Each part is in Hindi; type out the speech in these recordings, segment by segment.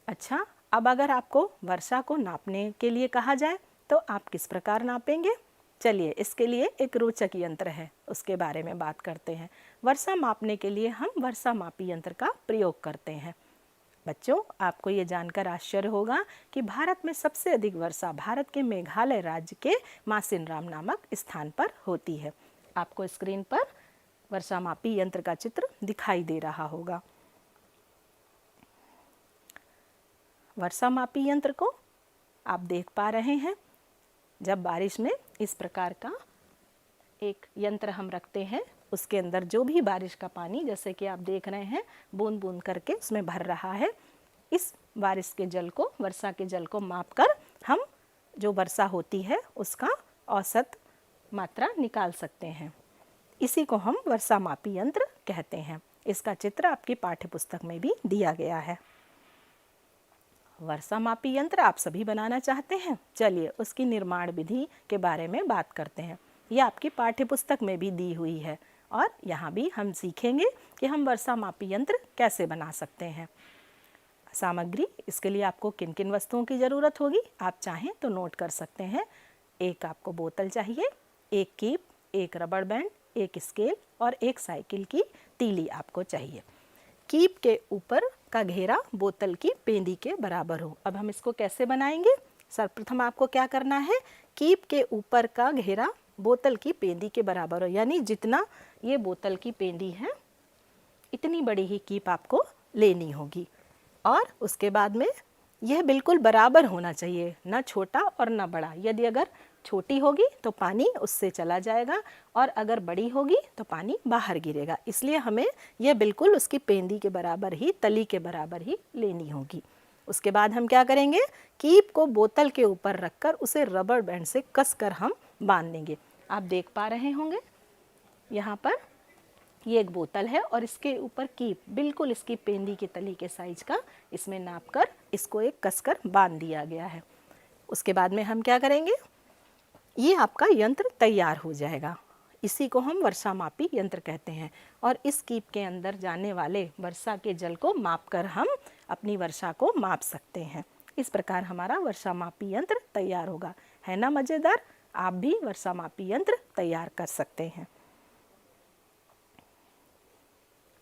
अच्छा, अब अगर आपको वर्षा को नापने के लिए कहा जाए तो आप किस प्रकार नापेंगे? चलिए, इसके लिए एक रोचक यंत्र है, उसके बारे में बात करते हैं। वर्षा मापने के लिए हम वर्षा मापी यंत्र का प्रयोग करते हैं। बच्चों, आपको ये जानकर आश्चर्य होगा कि भारत में सबसे अधिक वर्षा भारत के मेघालय राज्य के मासिनराम नामक स्थान पर होती है। आपको स्क्रीन पर वर्षा मापी यंत्र का चित्र दिखाई दे रहा होगा। वर्षा मापी यंत्र को आप देख पा रहे हैं। जब बारिश में इस प्रकार का एक यंत्र हम रखते हैं, उसके अंदर जो भी बारिश का पानी, जैसे कि आप देख रहे हैं, बूंद बूंद करके उसमें भर रहा है। इस बारिश के जल को, वर्षा के जल को मापकर हम जो वर्षा होती है उसका औसत मात्रा निकाल सकते हैं। इसी को हम वर्षा मापी यंत्र कहते हैं। इसका चित्र आपकी पाठ्यपुस्तक में भी दिया गया है। वर्षा मापी यंत्र आप सभी बनाना चाहते हैं? चलिए, उसकी निर्माण विधि के बारे में बात करते हैं। यह आपकी पाठ्यपुस्तक में भी दी हुई है और यहाँ भी हम सीखेंगे कि हम वर्षा मापी यंत्र कैसे बना सकते हैं। सामग्री, इसके लिए आपको किन किन वस्तुओं की ज़रूरत होगी, आप चाहें तो नोट कर सकते हैं। एक आपको बोतल चाहिए, एक कीप, एक रबड़ बैंड, एक स्केल और एक साइकिल की तीली आपको चाहिए। कीप के ऊपर का घेरा बोतल की पेंदी के बराबर हो। अब हम इसको कैसे बनाएंगे? सर्वप्रथम आपको क्या करना है, कीप के ऊपर का घेरा बोतल की पेंदी के बराबर हो, यानी जितना ये बोतल की पेंदी है इतनी बड़ी ही कीप आपको लेनी होगी। और उसके बाद में यह बिल्कुल बराबर होना चाहिए, ना छोटा और ना बड़ा। यदि अगर छोटी होगी तो पानी उससे चला जाएगा और अगर बड़ी होगी तो पानी बाहर गिरेगा। इसलिए हमें यह बिल्कुल उसकी पेंदी के बराबर ही, तली के बराबर ही लेनी होगी। उसके बाद हम क्या करेंगे, कीप को बोतल के ऊपर रखकर उसे रबड़ बैंड से कसकर हम बांध देंगे। आप देख पा रहे होंगे यहाँ पर ये एक बोतल है और इसके ऊपर कीप बिल्कुल इसकी पेंदी की तली के साइज का इसमें नापकर इसको एक कसकर बांध दिया गया है। उसके बाद में हम क्या करेंगे, ये आपका यंत्र तैयार हो जाएगा। इसी को हम वर्षा मापी यंत्र कहते हैं और इस कीप के अंदर जाने वाले वर्षा के जल को मापकर हम अपनी वर्षा को माप सकते हैं। इस प्रकार हमारा वर्षा मापी यंत्र तैयार होगा। है ना मज़ेदार? आप भी वर्षा मापी यंत्र तैयार कर सकते हैं।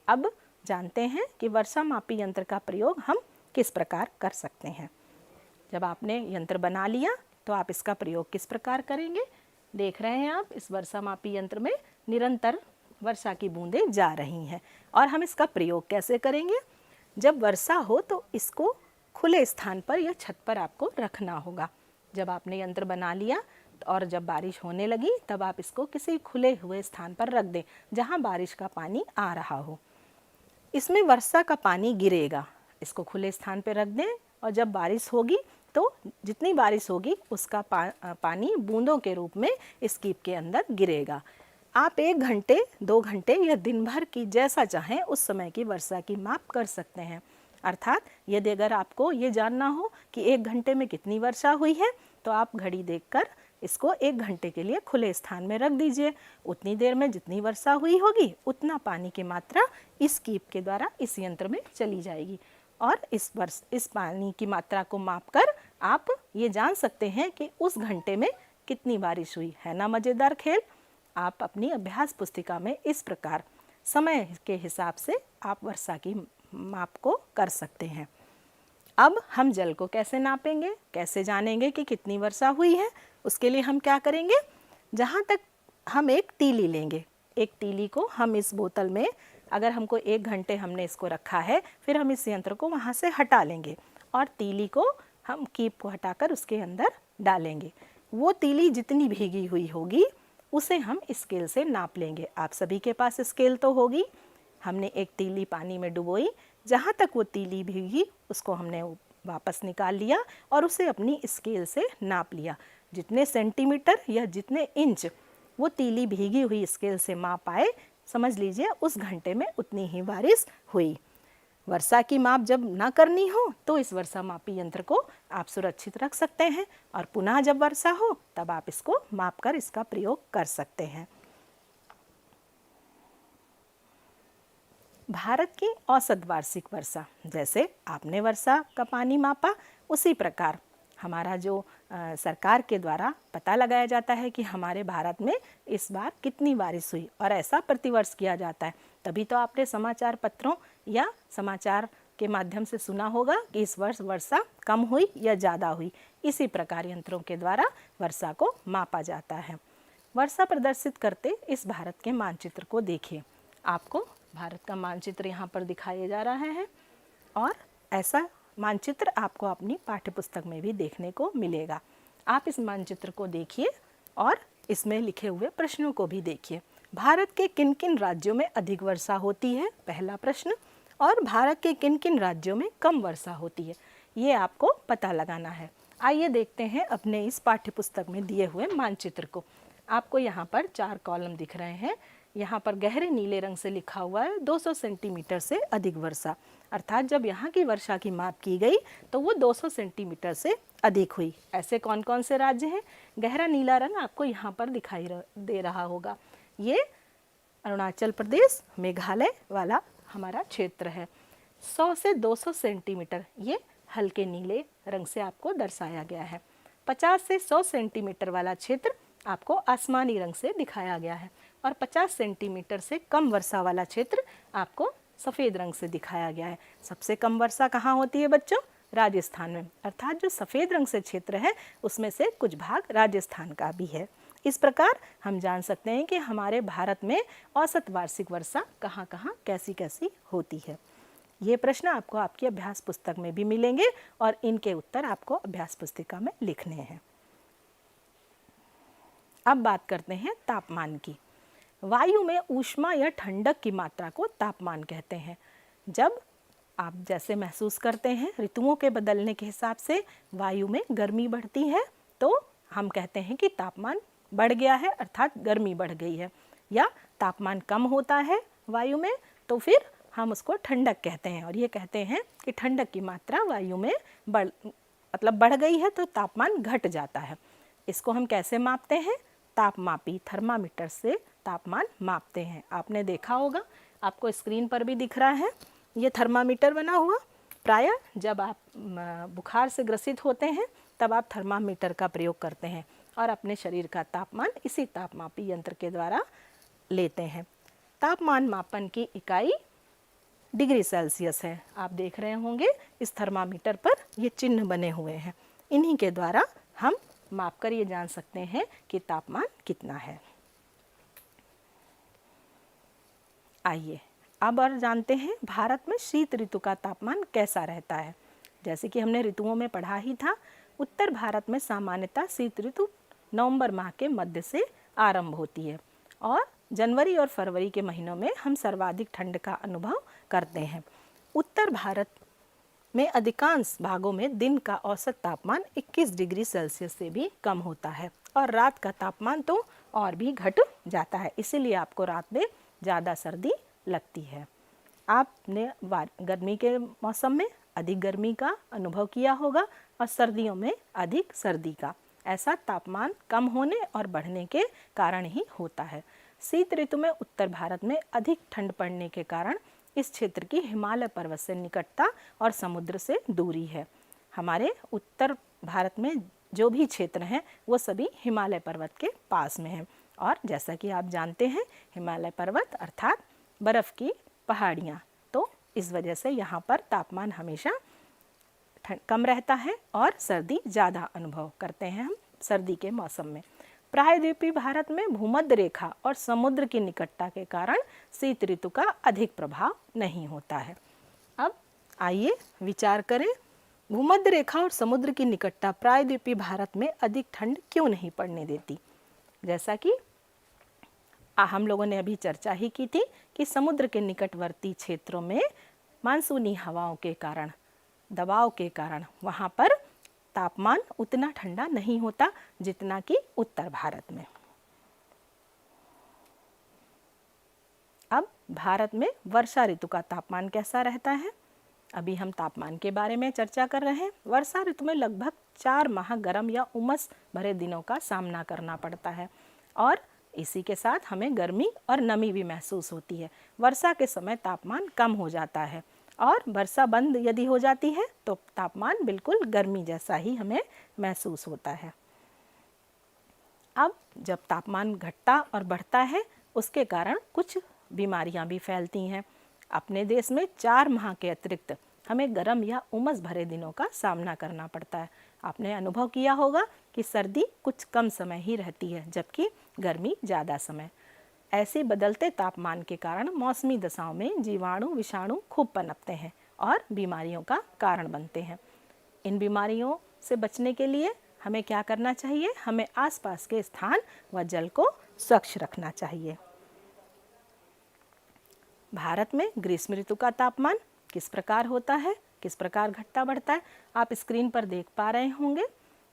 अब जानते हैं कि वर्षा मापी यंत्र का प्रयोग हम किस प्रकार कर सकते हैं। जब आपने यंत्र बना लिया तो आप इसका प्रयोग किस प्रकार करेंगे? देख रहे हैं आप, इस वर्षा मापी यंत्र में निरंतर वर्षा की बूंदें जा रही हैं और हम इसका प्रयोग कैसे करेंगे? जब वर्षा हो तो इसको खुले स्थान पर या छत पर आपको रखना होगा। जब आपने यंत्र बना लिया और जब बारिश होने लगी तब आप इसको किसी खुले हुए स्थान पर रख दें जहां बारिश का पानी आ रहा हो। इसमें वर्षा का पानी गिरेगा, इसको खुले स्थान पर रख दें और जब बारिश होगी तो जितनी बारिश होगी उसका पानी बूंदों के रूप में इस कीप के अंदर गिरेगा। आप 1 घंटे, 2 घंटे या दिन भर की जैसा चाहें उस समय की वर्षा की माप कर सकते हैं। अर्थात यदि अगर आपको ये जानना हो कि 1 घंटे में कितनी वर्षा हुई है तो आप घड़ी देखकर इसको 1 घंटे के लिए खुले स्थान में रख दीजिए। उतनी देर में जितनी वर्षा हुई होगी उतना पानी की मात्रा इस कीप के द्वारा इस यंत्र में चली जाएगी और इस पानी की मात्रा को मापकर आप ये जान सकते हैं कि उस घंटे में कितनी बारिश हुई। है ना मज़ेदार खेल? आप अपनी अभ्यास पुस्तिका में इस प्रकार समय के हिसाब से आप वर्षा की माप को कर सकते हैं। अब हम जल को कैसे नापेंगे, कैसे जानेंगे कि कितनी वर्षा हुई है? उसके लिए हम क्या करेंगे, जहाँ तक हम एक तीली लेंगे, एक तीली को हम इस बोतल में, अगर हमको 1 घंटे हमने इसको रखा है, फिर हम इस यंत्र को वहाँ से हटा लेंगे और तीली को हम कीप को हटाकर उसके अंदर डालेंगे। वो तीली जितनी भीगी हुई होगी उसे हम स्केल से नाप लेंगे। आप सभी के पास स्केल तो होगी। हमने एक तीली पानी में डुबोई, जहाँ तक वो तीली भीगी उसको हमने वापस निकाल लिया और उसे अपनी स्केल से नाप लिया। जितने सेंटीमीटर या जितने इंच वो तीली भीगी हुई स्केल से माप आए, समझ लीजिए उस घंटे में उतनी ही बारिश हुई। वर्षा की माप जब ना करनी हो तो इस वर्षा मापी यंत्र को आप सुरक्षित रख सकते हैं और पुनः जब वर्षा हो तब आप इसको माप कर इसका प्रयोग कर सकते हैं। भारत की औसत वार्षिक वर्षा, जैसे आपने वर्षा का पानी मापा, उसी प्रकार हमारा जो सरकार के द्वारा पता लगाया जाता है कि हमारे भारत में इस बार कितनी बारिश हुई, और ऐसा प्रतिवर्ष किया जाता है। तभी तो आपने समाचार पत्रों या समाचार के माध्यम से सुना होगा कि इस वर्ष वर्षा कम हुई या ज़्यादा हुई। इसी प्रकार यंत्रों के द्वारा वर्षा को मापा जाता है। वर्षा प्रदर्शित करते इस भारत के मानचित्र को देखिए। आपको भारत का मानचित्र यहाँ पर दिखाया जा रहा है, और ऐसा मानचित्र आपको अपनी पाठ्यपुस्तक में भी देखने को मिलेगा। आप इस मानचित्र को देखिए और इसमें लिखे हुए प्रश्नों को भी देखिए। भारत के किन किन राज्यों में अधिक वर्षा होती है, पहला प्रश्न, और भारत के किन किन राज्यों में कम वर्षा होती है, ये आपको पता लगाना है। आइए देखते हैं अपने इस पाठ्यपुस्तक में दिए हुए मानचित्र को। आपको यहाँ पर 4 कॉलम दिख रहे हैं। यहाँ पर गहरे नीले रंग से लिखा हुआ है 200 सेंटीमीटर से अधिक वर्षा, अर्थात जब यहाँ की वर्षा की माप की गई तो वो 200 सेंटीमीटर से अधिक हुई। ऐसे कौन कौन से राज्य हैं? गहरा नीला रंग आपको यहाँ पर दिखाई दे रहा होगा। ये अरुणाचल प्रदेश, मेघालय वाला हमारा क्षेत्र है। 100 से 200 सेंटीमीटर ये हल्के नीले रंग से आपको दर्शाया गया है। 50 से 100 सेंटीमीटर वाला क्षेत्र आपको आसमानी रंग से दिखाया गया है, और 50 सेंटीमीटर से कम वर्षा वाला क्षेत्र आपको सफ़ेद रंग से दिखाया गया है। सबसे कम वर्षा कहाँ होती है बच्चों? राजस्थान में, अर्थात जो सफ़ेद रंग से क्षेत्र है उसमें से कुछ भाग राजस्थान का भी है। इस प्रकार हम जान सकते हैं कि हमारे भारत में औसत वार्षिक वर्षा कहाँ कहाँ कैसी कैसी होती है। ये प्रश्न आपको आपकी अभ्यास पुस्तक में भी मिलेंगे, और इनके उत्तर आपको अभ्यास पुस्तिका में लिखने हैं। अब बात करते हैं तापमान की। वायु में ऊष्मा या ठंडक की मात्रा को तापमान कहते हैं। जब आप जैसे महसूस करते हैं ऋतुओं के बदलने के हिसाब से वायु में गर्मी बढ़ती है, तो हम कहते हैं कि तापमान बढ़ गया है, अर्थात गर्मी बढ़ गई है। या तापमान कम होता है वायु में, तो फिर हम उसको ठंडक कहते हैं, और ये कहते हैं कि ठंडक की मात्रा वायु में बढ़ गई है, तो तापमान घट जाता है। इसको हम कैसे मापते हैं? तापमापी थर्मामीटर से तापमान मापते हैं। आपने देखा होगा, आपको स्क्रीन पर भी दिख रहा है, ये थर्मामीटर बना हुआ। प्रायः जब आप बुखार से ग्रसित होते हैं तब आप थर्मामीटर का प्रयोग करते हैं और अपने शरीर का तापमान इसी तापमापी यंत्र के द्वारा लेते हैं। तापमान मापन की इकाई डिग्री सेल्सियस है। आप देख रहे होंगे इस थर्मामीटर पर ये चिन्ह बने हुए हैं। इन्हीं के द्वारा हम मापकर ये जान सकते हैं कि तापमान कितना है। आइए अब और जानते हैं भारत में शीत ऋतु का तापमान कैसा रहता है। जैसे कि हमने ऋतुओं में पढ़ा ही था, उत्तर भारत में सामान्यतः शीत ऋतु नवंबर माह के मध्य से आरंभ होती है, और जनवरी और फरवरी के महीनों में हम सर्वाधिक ठंड का अनुभव करते हैं। उत्तर भारत में अधिकांश भागों में दिन का औसत तापमान 21 डिग्री सेल्सियस से भी कम होता है, और रात का तापमान तो और भी घट जाता है। इसीलिए आपको रात में ज़्यादा सर्दी लगती है। आपने गर्मी के मौसम में अधिक गर्मी का अनुभव किया होगा और सर्दियों में अधिक सर्दी का। ऐसा तापमान कम होने और बढ़ने के कारण ही होता है। शीत ऋतु में उत्तर भारत में अधिक ठंड पड़ने के कारण इस क्षेत्र की हिमालय पर्वत से निकटता और समुद्र से दूरी है। हमारे उत्तर भारत में जो भी क्षेत्र हैं वो सभी हिमालय पर्वत के पास में हैं, और जैसा कि आप जानते हैं हिमालय पर्वत अर्थात बर्फ़ की पहाड़ियाँ, तो इस वजह से यहाँ पर तापमान हमेशा कम रहता है और सर्दी ज़्यादा अनुभव करते हैं हम सर्दी के मौसम में। प्रायद्वीपीय भारत में भूमध्य रेखा और समुद्र की निकटता के कारण शीत ऋतु का अधिक प्रभाव नहीं होता है। अब आइए विचार करें, भूमध्य रेखा और समुद्र की निकटता प्रायद्वीपीय भारत में अधिक ठंड क्यों नहीं पड़ने देती। जैसा कि हम लोगों ने अभी चर्चा ही की थी कि समुद्र के निकटवर्ती क्षेत्रों में मानसूनी हवाओं के कारण, दबाव के कारण वहाँ पर तापमान उतना ठंडा नहीं होता जितना कि उत्तर भारत में। अब भारत में वर्षा ऋतु का तापमान कैसा रहता है। अभी हम तापमान के बारे में चर्चा कर रहे हैं। वर्षा ऋतु में लगभग 4 माह गर्म या उमस भरे दिनों का सामना करना पड़ता है, और इसी के साथ हमें गर्मी और नमी भी महसूस होती है। वर्षा के समय तापमान कम हो जाता है और वर्षा बंद यदि हो जाती है तो तापमान बिल्कुल गर्मी जैसा ही हमें महसूस होता है। अब जब तापमान घटता और बढ़ता है उसके कारण कुछ बीमारियां भी फैलती हैं। अपने देश में 4 माह के अतिरिक्त हमें गर्म या उमस भरे दिनों का सामना करना पड़ता है। आपने अनुभव किया होगा कि सर्दी कुछ कम समय ही रहती है जबकि गर्मी ज़्यादा समय। ऐसे बदलते तापमान के कारण मौसमी दशाओं में जीवाणु विषाणु खूब पनपते हैं और बीमारियों का कारण बनते हैं। इन बीमारियों से बचने के लिए हमें क्या करना चाहिए? हमें आसपास के स्थान व जल को स्वच्छ रखना चाहिए। भारत में ग्रीष्म ऋतु का तापमान किस प्रकार होता है, किस प्रकार घटता बढ़ता है? आप स्क्रीन पर देख पा रहे होंगे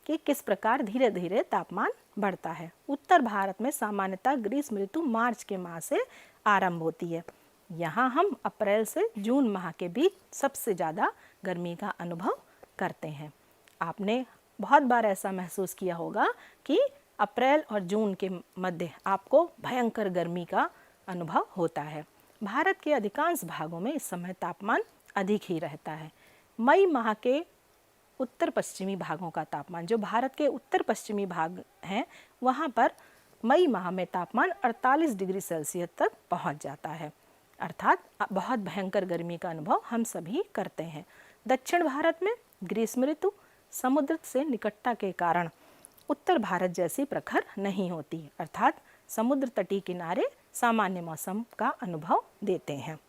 कि किस प्रकार धीरे धीरे तापमान बढ़ता है। उत्तर भारत में सामान्यतः ग्रीष्म ऋतु मार्च के माह से आरंभ होती है। यहाँ हम अप्रैल से जून माह के बीच सबसे ज़्यादा गर्मी का अनुभव करते हैं। आपने बहुत बार ऐसा महसूस किया होगा कि अप्रैल और जून के मध्य आपको भयंकर गर्मी का अनुभव होता है। भारत के अधिकांश भागों में इस समय तापमान अधिक ही रहता है। मई माह के उत्तर पश्चिमी भागों का तापमान, जो भारत के उत्तर पश्चिमी भाग हैं, वहाँ पर मई माह में तापमान 48 डिग्री सेल्सियस तक पहुँच जाता है, अर्थात बहुत भयंकर गर्मी का अनुभव हम सभी करते हैं। दक्षिण भारत में ग्रीष्म ऋतु समुद्र से निकटता के कारण उत्तर भारत जैसी प्रखर नहीं होती, अर्थात समुद्र तटीय किनारे सामान्य मौसम का अनुभव देते हैं।